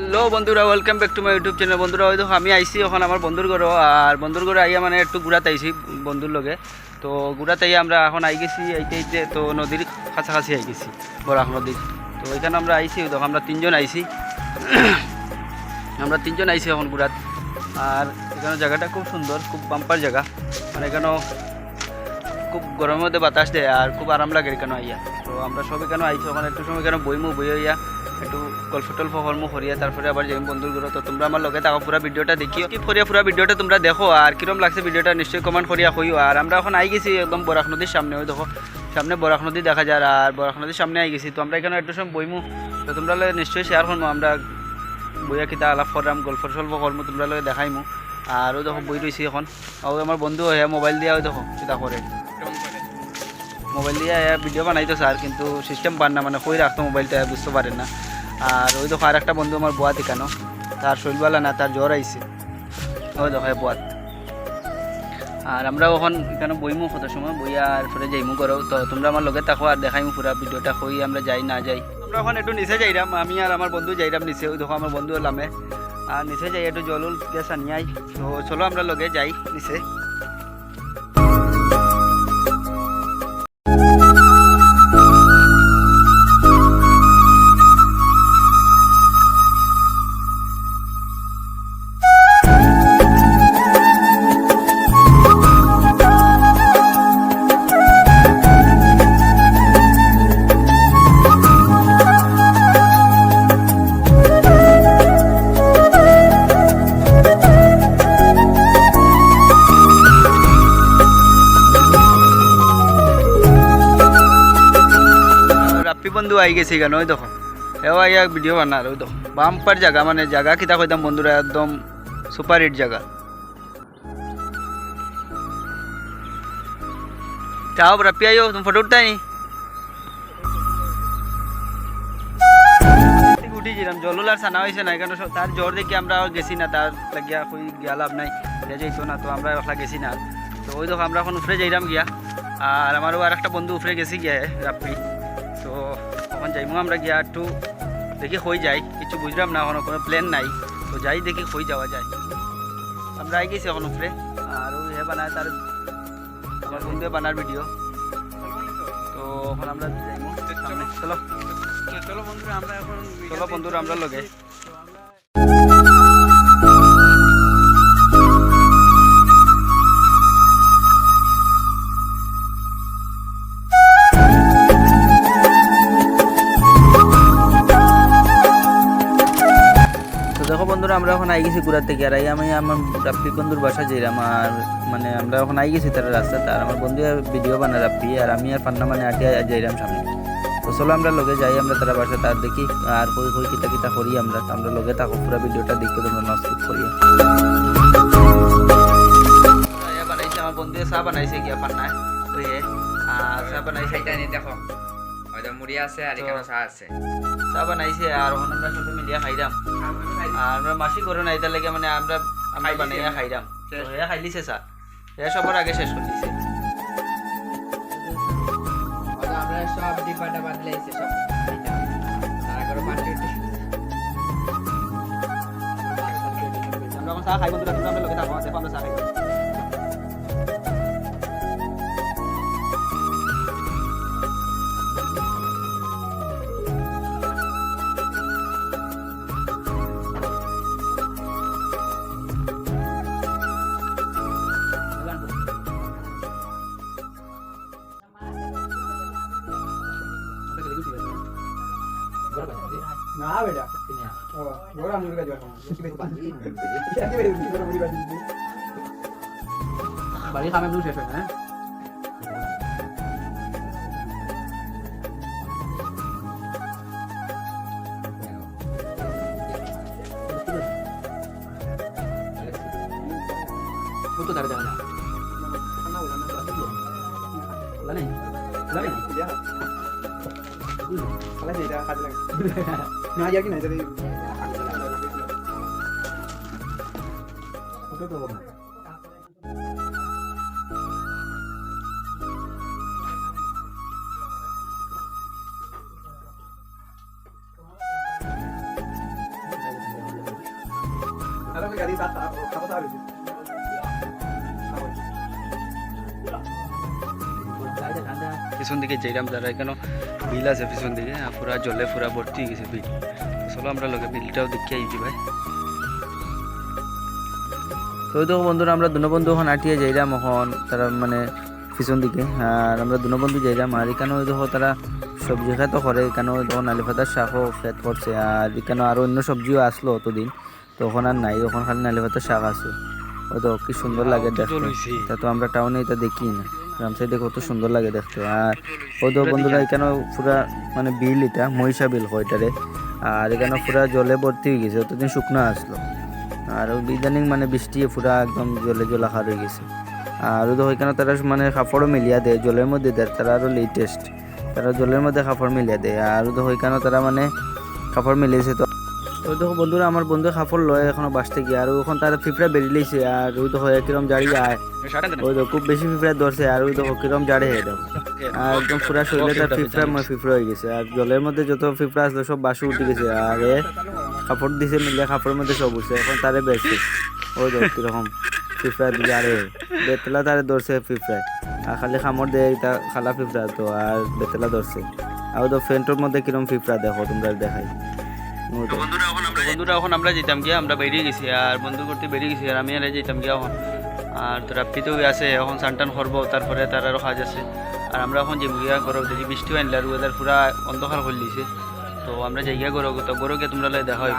Hello বন্ধুরা, welcome back to my YouTube channel. বন্ধুরা, হয়তো আমি আইসি এখন আমার বন্ধুর ঘরে, আর বন্ধুর ঘরে আইয়া মানে একটু ঘুরাতে আইসি বন্ধুর লগে। তো ঘুরাতে আইয়া আমরা এখন আই গেছি আইতে তো নদীর কাছাকাছি আই গেছি, বরাক নদীর। তো এখানে আমরা আইসি, দেখো আমরা তিনজন আইসি এখন ঘুরাত। আর এখানে জায়গাটা খুব সুন্দর, খুব বাম্পার জায়গা। মানে এখানেও খুব গরমের মধ্যে বাতাস দেয় আর খুব আরাম লাগে এখানে আইয়া। তো আমরা সব এখানে আইসি, ওখানে একটু সময় এখানে বই হইয়া একটু গল্প টল্প কর্ম করিয়া তারপরে আবার যাই বন্ধুর ঘরে। তো তোমরা আমার লগে থাকো, পুরো ভিডিওটা দেখিও, কি করিয়া পুরো ভিডিওটা তোমরা দেখো, আর কিরম লাগছে ভিডিওটা নিশ্চয়ই কমেন্ট করিয়া কইও। আর আমরা এখন আই গেছি একদম বরাক নদীর সামনে, ওই দেখো সামনে বরাক নদী দেখা যায়, আর বরাক নদীর সামনে আই গেছি। তো আমরা এখানে একটু সময় বইমু, তো তোমরা নিশ্চয়ই শেয়ার করবো, আমরা বইয়া কিতা আলাপ করাম, গল্প টল্প করবো, তোমরা লগে দেখাইমু। আর ওই দেখো বই রয়েছি এখন, আর আমার বন্ধু হয়ে মোবাইল দিয়া ওই দেখো কিতা করে, মোবাইল দিয়ে ভিডিও বানাইতো স্যার, কিন্তু সিস্টেম পান না, মানে কই রাখতো মোবাইলটা বুঝতে পারেন না। আর ওই দেখো আর একটা বন্ধু আমার বোয়াত এখানো, তার শরীরবালা না, তার জ্বর আইছে, ওই দেখো বোয়াত। আর আমরা ওখান এখানে বইমু কত সময় বইয়া, আর পরে যাইমু করো। তো তোমরা আমার লগে থাকো আর দেখাইমু পুরা ভিডিওটা, কই আমরা যাই না যাই। আমরা এখন একটু নিচে যাইরাম, আমি আর আমার বন্ধু যাইরাম নিচে, ওই দেখো আমার বন্ধু লামে, আর নিচে যাই একটু জলুল গ্যাস আনিয়াই। তো চলো আমরা লগে যাই নিচে। রাপ্পি বন্ধু আই গেছে কেন, ওই দেখো এও আইয়া ভিডিও বানার, ওই দেখো বাম্পার জায়গা, মানে জায়গা কিতা কইতাম বন্ধুরা, একদম সুপার হিট জায়গা। যাও রাপ্পি আইও, তুমি ফটো উঠতে নি উঠিছিলাম, জলুল আর সানা হয়েছে না, এখানে তার জ্বর দেখি আমরা গেছি না, তার লাগিয়া কই গিয়া লাভ নাই, যাইতো না, তো আমরা একলা গেছি না। তো ওই দেখো আমরা এখন উফরে যাইলাম গিয়া, আর আমারও আর একটা বন্ধু উফরে গেছি গিয়া রাপ্পি। তো এখন যাইমু আমরা গিয়া একটু দেখি হয়ে যাই, কিছু বুঝলাম না, এখনো কোনো প্ল্যান নাই। তো যাই দেখি হয়ে যাওয়া যায়। আমরা আই গেছি এখন উপরে, আর ওই হে বানায় তার আমার বন্ধুয়ে বানার ভিডিও। তো এখন আমরা যাইমু সামনে, চলো চলো বন্ধুরা, আমরা এখন চলো বন্ধুরা আমরা লগে। দেখো বন্ধুরা, আমরা এখন আই গেছি ঘুরার থেকে, আর আমি আমার রাপ্পি বন্ধুর বাসা যাইলাম। আর মানে আমরা এখন আই গেছি তার রাস্তাতে, আর আমার বন্ধু ভিডিও বানা রাপ্পি, আর আমি আর পান্না মানে আটিয়া যাইলাম সামনে। তো চলো আমরা লগে যাই, আমরা তারা বাসা তার দেখি, আর কই কই কিতা কিতা করি আমরা। তো আমরা লগে থাকো, পুরো ভিডিওটা দেখতে তোমরা নষ্ট করি। বানাইছে আমার বন্ধু, চা বানাইছে গিয়া পান্নায়, ওই আর চা বানাইছে, দেখো হয়তো মুড়ি আছে আর এখানে চা আছে, চা বানাইছে, আর ওখানে আমরা সবাই মিলিয়া খাইলাম। আর আমরা মাসি করে না, এটা লেগে মানে আমরা বানাইয়া খাইলাম। তো হে খাইলিছে চা, হে সবার আগে শেষ করে দিছে। আমরা সব ডিব্বাটা বাদলাইছে, সব তারা করে পার্টি আমরা এখন চা খাই বন্ধুরা, তোমরা আমরা লগে থাকো, দেখো আমরা চা খাই। না বেটা ও বড় মুড়ি বাজি বানাবো কি বেশি বাজি কি বেশি বড় মুড়ি বাজি বাড়ি খামে দূর শেষ হয় না। তো দাঁড়া দাঁড়া লানে লানে খালা যেটা কাজে লাগে না আর কি না যদি ওটা তো বল Ahora que Cádiz está pasado. পিছন দিকে যাইলাম যারা এখানে বিল আছে পিছন দিকে পুরা জলে পুরা ভর্তি হয়ে গেছে বিল। চলো আমরা লোকে বিলটাও দেখে আইছি ভাই। তো দেখো বন্ধুরা আমরা দুনো বন্ধু এখন আটিয়ে যাইলাম এখন তারা মানে পিছন দিকে, আর আমরা দুনো বন্ধু যাইলাম। আর এখানেও দেখো তারা সবজি খেতও করে, এখানেও দেখো নালি পাতার শাকও খেত করছে। আর এখানে আরও অন্য সবজিও আসলো অতদিন, তখন আর নাই, তখন খালি নালি পাতার শাক আছে। ওই তো কি সুন্দর লাগে দেখতে, তা তো আমরা টাউনে এটা দেখি না, গ্রাম সাইডে কত সুন্দর লাগে দেখতে। আর ওই তো বন্ধুরা এখানেও পুরা মানে বিল, এটা মহিষা বিল হয় এটারে। আর এখানে পুরা জলে ভর্তি হয়ে গেছে, অতদিন শুকনো আসলো। আর ইদানিং মানে বৃষ্টি পুরা একদম জলে জলাখার হয়ে গেছে। আর ওই তো ওইখানে তারা মানে কাপড়ও মিলিয়া দেয় জলের মধ্যে দেয়, তারা আরও লেটেস্ট, তারা জলের মধ্যে কাপড় মিলিয়ে দেয়। আর ওই তো ওইখানে তারা মানে কাপড় মিলিয়েছে। তো ওই দেখো বন্ধুরা আমার বন্ধু কাপড় লয় এখনো বাঁচতে গিয়ে, আর ওখান তারা পিঁপড়া বেরিয়ে লিয়েছে। আর ওই দেখো কিরম জাড়ি আয়, ওই তো খুব বেশি পিঁপড়া ধরছে। আর ওই দেখো কিরম জাড়ে হয়ে দেখো, আর একদম পুরা শরীরে তার পিঁপড়া হয়ে গেছে। আর জলের মধ্যে যত পিঁপড়া আসলো সব বাসু উঠে গেছে। আর কাপড় দিছে মিলে কাপড়ের মধ্যে সব উঠছে, এখন তারে বেরছে। ওই দেখো কিরকম পিঁপড়া দিকে, আরে বেতলা তারে ধরছে পিঁপড়ায়। আর খালি খামড় দেয় তা খালা পিঁপড়া তো, আর বেতলা ধরছে। আর ওই তো ফ্রেন্টের মধ্যে কিরম পিঁপড়া দেখো তোমরা দেখাই। বন্ধুরা এখন আমরা যেতাম গিয়ে, আমরা বেরিয়ে গেছি আর বন্ধু করতে বেরিয়ে গেছি। আর আমি আর যেতাম গিয়ে এখন, আর তো রাপ্পিতেও আছে এখন সানটান করবো, তারপরে তার আরও কাজ আছে। আর আমরা এখন যে গিয়া করো দেখি বৃষ্টিও আনলে আর ওয়েদার পুরা অন্ধকার করে দিয়েছে। তো আমরা জায়গা করো তো গরো গিয়ে তোমরা দেখা হইব।